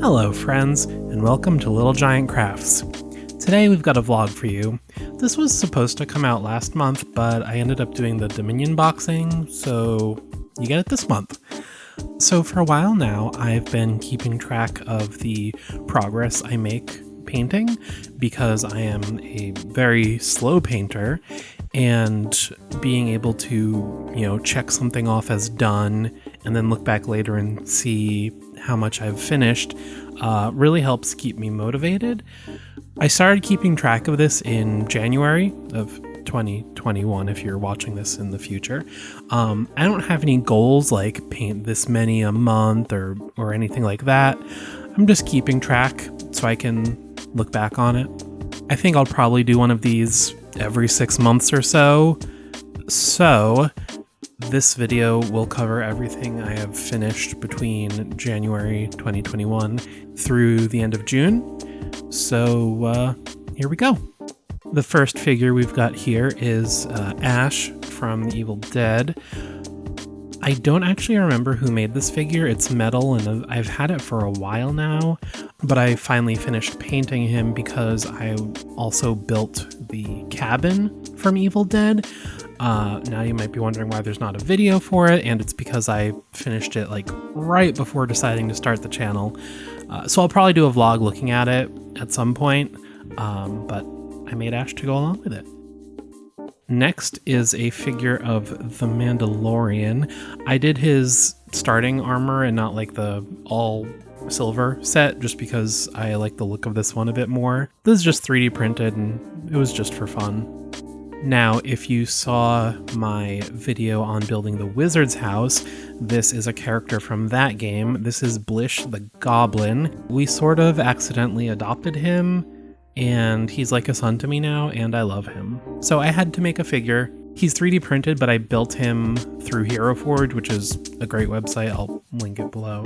Hello friends, and welcome to Little Giant Crafts. Today we've got a vlog for you. This was supposed to come out last month, but I ended up doing the Dominion boxing, so you get it this month. So for a while now, I've been keeping track of the progress I make painting, because I am a very slow painter, and being able to, check something off as done, and then look back later and see how much I've finished really helps keep me motivated. I started keeping track of this in January of 2021 if you're watching this in the future. I don't have any goals like paint this many a month or anything like that. I'm just keeping track so I can look back on it. I think I'll probably do one of these every 6 months or so. So this video will cover everything I have finished between January 2021 through the end of June. So here we go. The first figure we've got here is Ash from The Evil Dead. I don't actually remember who made this figure. It's metal and I've had it for a while now, but I finally finished painting him because I also built the cabin from Evil Dead. Now you might be wondering why there's not a video for it, and it's because I finished it like right before deciding to start the channel. So I'll probably do a vlog looking at it at some point, but I made Ash to go along with it. Next is a figure of the Mandalorian. I did his starting armor and not like the all silver set just because I like the look of this one a bit more. This is just 3D printed and it was just for fun. Now, if you saw my video on building the wizard's house, this is a character from that game. This is Blish the Goblin. We sort of accidentally adopted him, and he's like a son to me now, and I love him. So I had to make a figure. He's 3D printed, but I built him through Hero Forge, which is a great website. I'll link it below.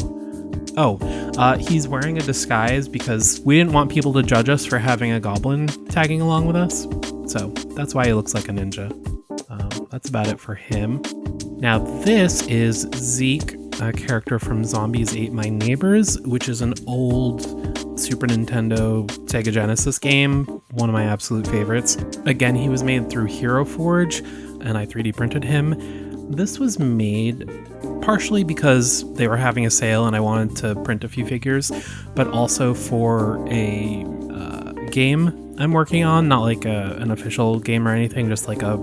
He's wearing a disguise because we didn't want people to judge us for having a goblin tagging along with us. So that's why he looks like a ninja. That's about it for him. Now this is Zeke, a character from Zombies Ate My Neighbors, which is an old Super Nintendo Sega Genesis game, one of my absolute favorites. Again, he was made through Hero Forge, and I 3D printed him. This was made partially because they were having a sale and I wanted to print a few figures, but also for a game I'm working on, not like an official game or anything, just like a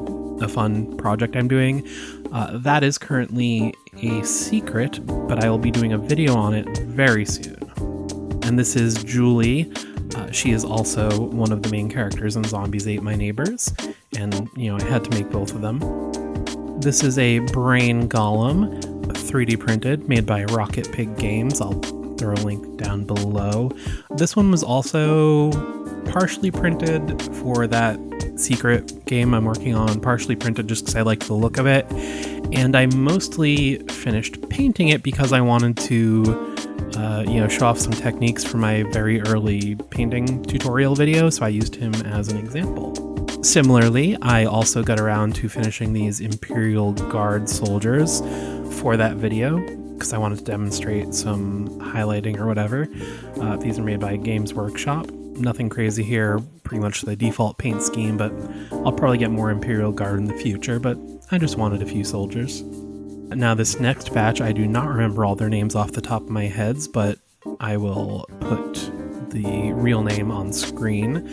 fun project I'm doing. That is currently a secret, but I will be doing a video on it very soon. And this is Julie. She is also one of the main characters in Zombies Ate My Neighbors, and I had to make both of them. This is a brain golem, 3D printed, made by Rocket Pig Games. I'll throw a link down below. This one was also partially printed for that secret game I'm working on, partially printed just because I liked the look of it, and I mostly finished painting it because I wanted to show off some techniques from my very early painting tutorial video, so I used him as an example. Similarly, I also got around to finishing these Imperial Guard soldiers for that video because I wanted to demonstrate some highlighting or whatever. These are made by Games Workshop. Nothing crazy here, pretty much the default paint scheme, but I'll probably get more Imperial Guard in the future, but I just wanted a few soldiers. Now this next batch, I do not remember all their names off the top of my heads, but I will put the real name on screen.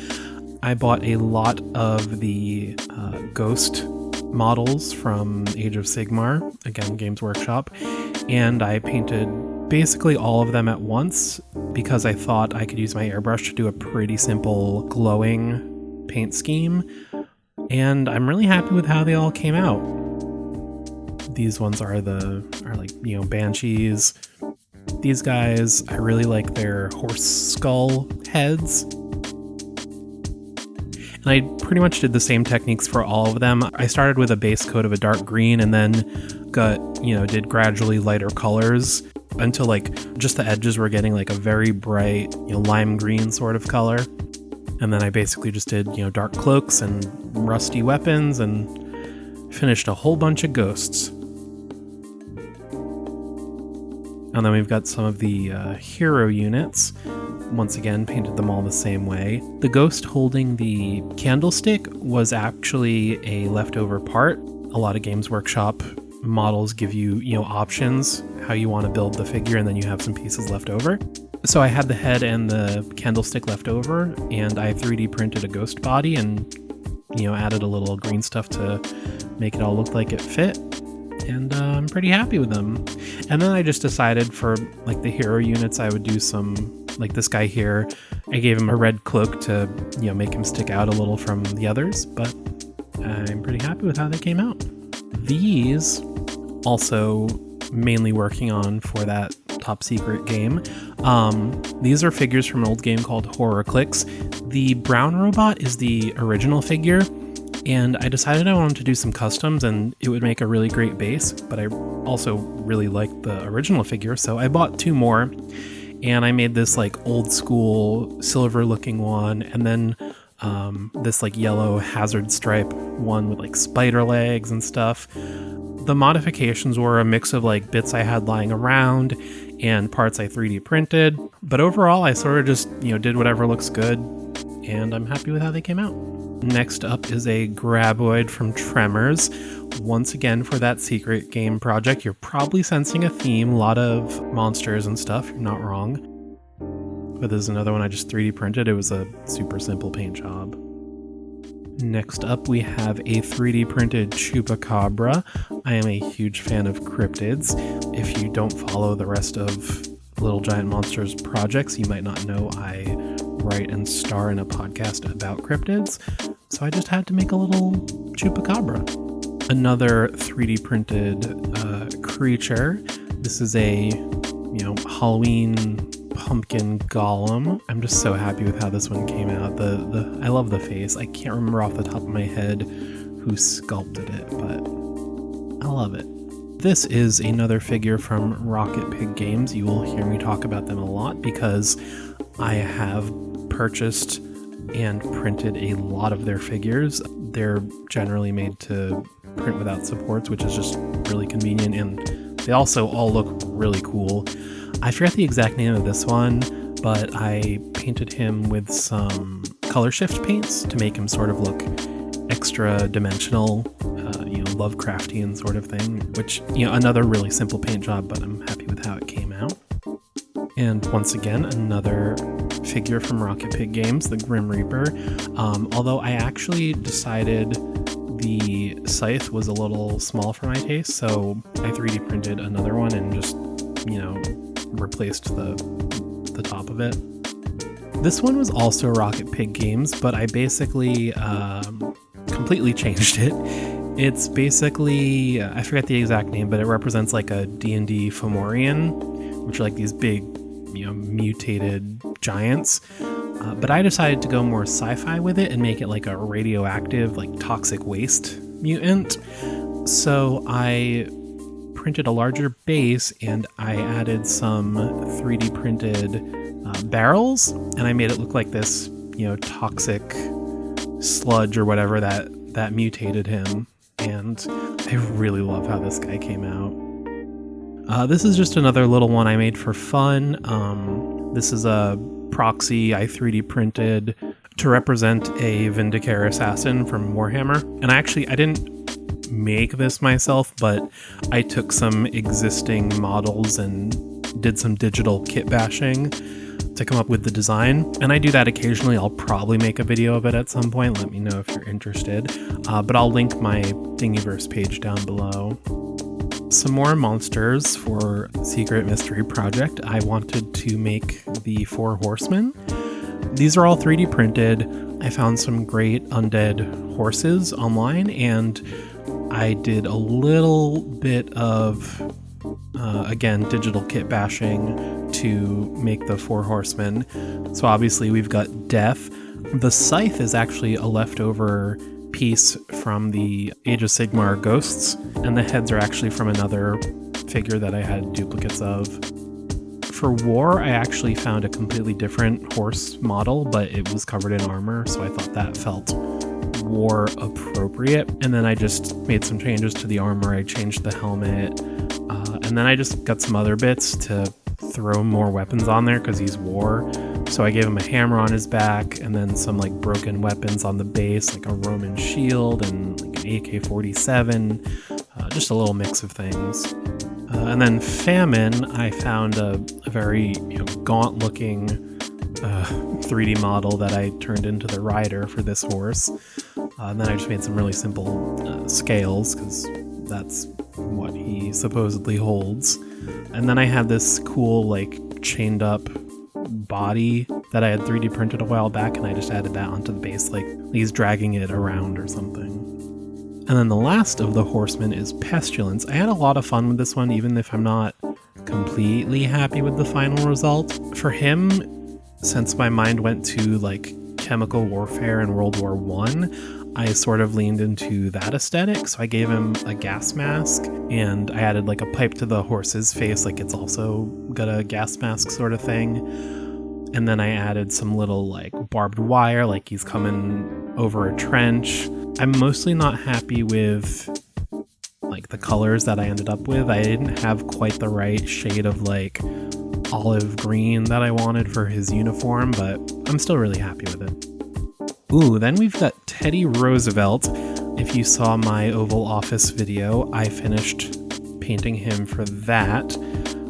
I bought a lot of the ghost models from Age of Sigmar, again Games Workshop, and I painted basically all of them at once because I thought I could use my airbrush to do a pretty simple glowing paint scheme, and I'm really happy with how they all came out. These ones are banshees. These guys, I really like their horse skull heads. And I pretty much did the same techniques for all of them. I started with a base coat of a dark green and then did gradually lighter colors until like just the edges were getting like a very bright, lime green sort of color. And then I basically just did, dark cloaks and rusty weapons and finished a whole bunch of ghosts. And then we've got some of the hero units. Once again, painted them all the same way. The ghost holding the candlestick was actually a leftover part. A lot of Games Workshop models give you, options, how you want to build the figure, and then you have some pieces left over. So I had the head and the candlestick left over, and I 3D printed a ghost body and, added a little green stuff to make it all look like it fit. And I'm pretty happy with them. And then I just decided for like the hero units, I would do some, like this guy here, I gave him a red cloak to, make him stick out a little from the others, but I'm pretty happy with how they came out. These also mainly working on for that top secret game. These are figures from an old game called Horror Clicks. The brown robot is the original figure, and I decided I wanted to do some customs and it would make a really great base, but I also really liked the original figure, so I bought 2 more, and I made this like old school silver looking one, and then this like yellow hazard stripe one with like spider legs and stuff. The modifications were a mix of like bits I had lying around and parts I 3D printed, but overall I sort of just, did whatever looks good, and I'm happy with how they came out. Next up is a Graboid from Tremors. Once again, for that secret game project, you're probably sensing a theme, a lot of monsters and stuff, you're not wrong. But this is another one I just 3D printed. It was a super simple paint job. Next up, we have a 3D printed Chupacabra. I am a huge fan of cryptids. If you don't follow the rest of Little Giant Monsters projects, you might not know I write and star in a podcast about cryptids, so I just had to make a little Chupacabra. Another 3D printed creature. This is a, Halloween pumpkin golem. I'm just so happy with how this one came out. I love the face. I can't remember off the top of my head who sculpted it, but I love it. This is another figure from Rocket Pig Games. You will hear me talk about them a lot because I have purchased and printed a lot of their figures. They're generally made to print without supports, which is just really convenient, and they also all look really cool. I forget the exact name of this one, but I painted him with some color shift paints to make him sort of look extra dimensional, Lovecraftian sort of thing, which, another really simple paint job, but I'm happy with how it came out. And once again, another figure from Rocket Pig Games, the Grim Reaper. Although I actually decided the scythe was a little small for my taste, so I 3D printed another one and just, replaced the top of it. This one was also Rocket Pig Games, but I basically completely changed it. It's basically, I forget the exact name, but it represents like a D&D Fomorian, which are like these big, mutated giants. But I decided to go more sci-fi with it and make it like a radioactive, like toxic waste mutant. So I printed a larger base and I added some 3D printed barrels, and I made it look like this, toxic sludge or whatever that mutated him. And I really love how this guy came out. This is just another little one I made for fun. This is a proxy I 3D printed to represent a Vindicare assassin from Warhammer. And I didn't make this myself, but I took some existing models and did some digital kit bashing to come up with the design. And I do that occasionally. I'll probably make a video of it at some point. Let me know if you're interested. But I'll link my Thingiverse page down below. Some more monsters for Secret Mystery Project. I wanted to make the 4 Horsemen. These are all 3D printed. I found some great undead horses online, and I did a little bit of, again, digital kit bashing to make the 4 Horsemen. So obviously we've got Death. The scythe is actually a leftover piece from the Age of Sigmar Ghosts, and the heads are actually from another figure that I had duplicates of. For war, I actually found a completely different horse model, but it was covered in armor, so I thought that felt war appropriate. And then I just made some changes to the armor. I changed the helmet, and then I just got some other bits to throw more weapons on there because he's war. So I gave him a hammer on his back, and then some like broken weapons on the base, like a Roman shield and like an AK-47, just a little mix of things. And then Famine, I found a very gaunt-looking 3D model that I turned into the rider for this horse. And then I just made some really simple scales, because that's what he supposedly holds. And then I had this cool, like, chained-up body that I had 3D printed a while back, and I just added that onto the base, like he's dragging it around or something. And then the last of the horsemen is Pestilence. I had a lot of fun with this one, even if I'm not completely happy with the final result. For him, since my mind went to like chemical warfare in World War I sort of leaned into that aesthetic. So I gave him a gas mask, and I added like a pipe to the horse's face, like it's also got a gas mask sort of thing. And then I added some little like barbed wire, like he's coming over a trench. I'm mostly not happy with like the colors that I ended up with. I didn't have quite the right shade of like olive green that I wanted for his uniform, but I'm still really happy with it. Ooh, then we've got Teddy Roosevelt. If you saw my Oval Office video, I finished painting him for that.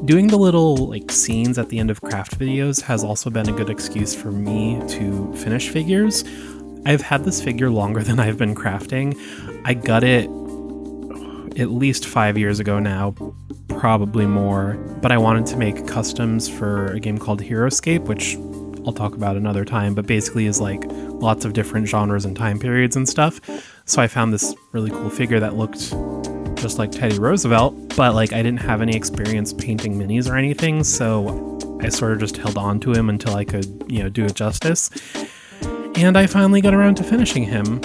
Doing the little like scenes at the end of craft videos has also been a good excuse for me to finish figures. I've had this figure longer than I've been crafting. I got it at least 5 years ago now, probably more, but I wanted to make customs for a game called Heroescape, which I'll talk about another time, but basically is like lots of different genres and time periods and stuff. So I found this really cool figure that looked just like Teddy Roosevelt, but like I didn't have any experience painting minis or anything, so I sort of just held on to him until I could, do it justice. And I finally got around to finishing him.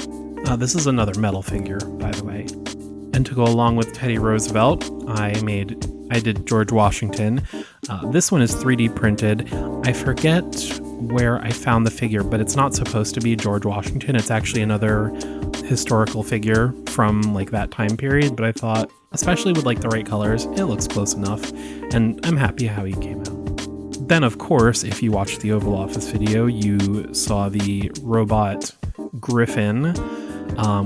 This is another metal figure, by the way. And to go along with Teddy Roosevelt, I did George Washington. This one is 3D printed. I forget where I found the figure, but it's not supposed to be George Washington. It's actually another historical figure from like that time period, but I thought, especially with like the right colors, it looks close enough, and I'm happy how he came out. Then, of course, if you watched the Oval Office video, you saw the robot Griffin,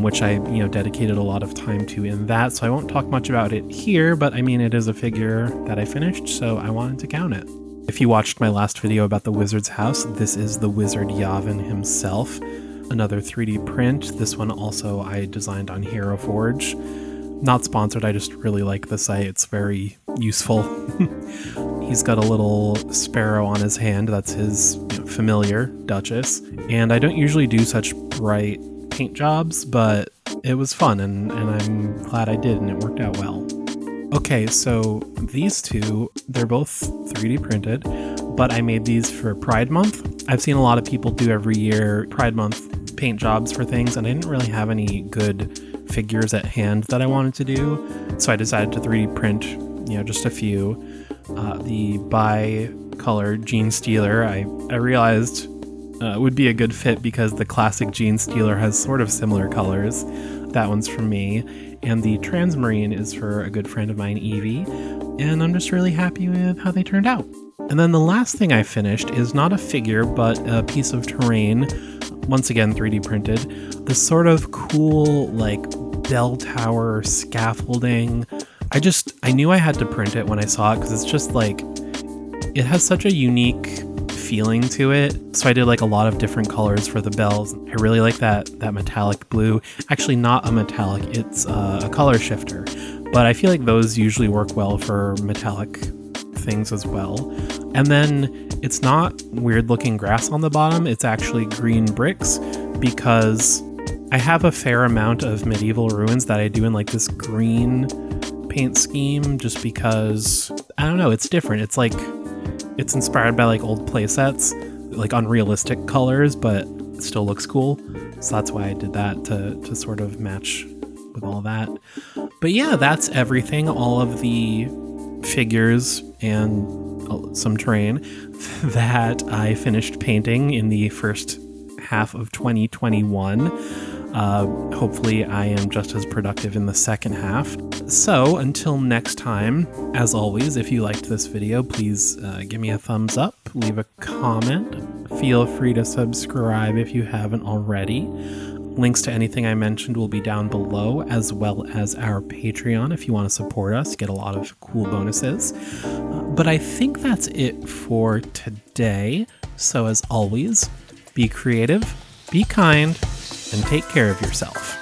which I, dedicated a lot of time to in that, so I won't talk much about it here, but I mean, it is a figure that I finished, so I wanted to count it. If you watched my last video about the wizard's house, this is the wizard Yavin himself. Another 3D print. This one also I designed on Hero Forge. Not sponsored, I just really like the site. It's very useful. He's got a little sparrow on his hand. That's his familiar, Duchess. And I don't usually do such bright paint jobs, but it was fun, and I'm glad I did, and it worked out well. Okay, so these two, they're both 3D printed, but I made these for Pride Month. I've seen a lot of people do every year Pride Month paint jobs for things, and I didn't really have any good figures at hand that I wanted to do, so I decided to 3D print, just a few. The bi-color Gene Stealer, I realized would be a good fit because the classic Gene Stealer has sort of similar colors. That one's from me. And the Transmarine is for a good friend of mine, Evie. And I'm just really happy with how they turned out. And then the last thing I finished is not a figure, but a piece of terrain. Once again, 3D printed. This sort of cool, like, bell tower scaffolding. I knew I had to print it when I saw it because it's just like, it has such a unique feeling to it. So I did like a lot of different colors for the bells. I really like that metallic blue. Actually not a metallic, it's a color shifter. But I feel like those usually work well for metallic things as well. And then it's not weird looking grass on the bottom, it's actually green bricks because I have a fair amount of medieval ruins that I do in like this green paint scheme just because, I don't know, it's different. It's like, it's inspired by like old play sets, like unrealistic colors, but it still looks cool. So that's why I did that to sort of match with all that. But yeah, that's everything. All of the figures and some terrain that I finished painting in the first half of 2021. Hopefully I am just as productive in the second half. So until next time, as always, if you liked this video, please give me a thumbs up, leave a comment, feel free to subscribe if you haven't already. Links to anything I mentioned will be down below, as well as our Patreon if you want to support us, get a lot of cool bonuses. But I think that's it for today. So as always, be creative, be kind, and take care of yourself.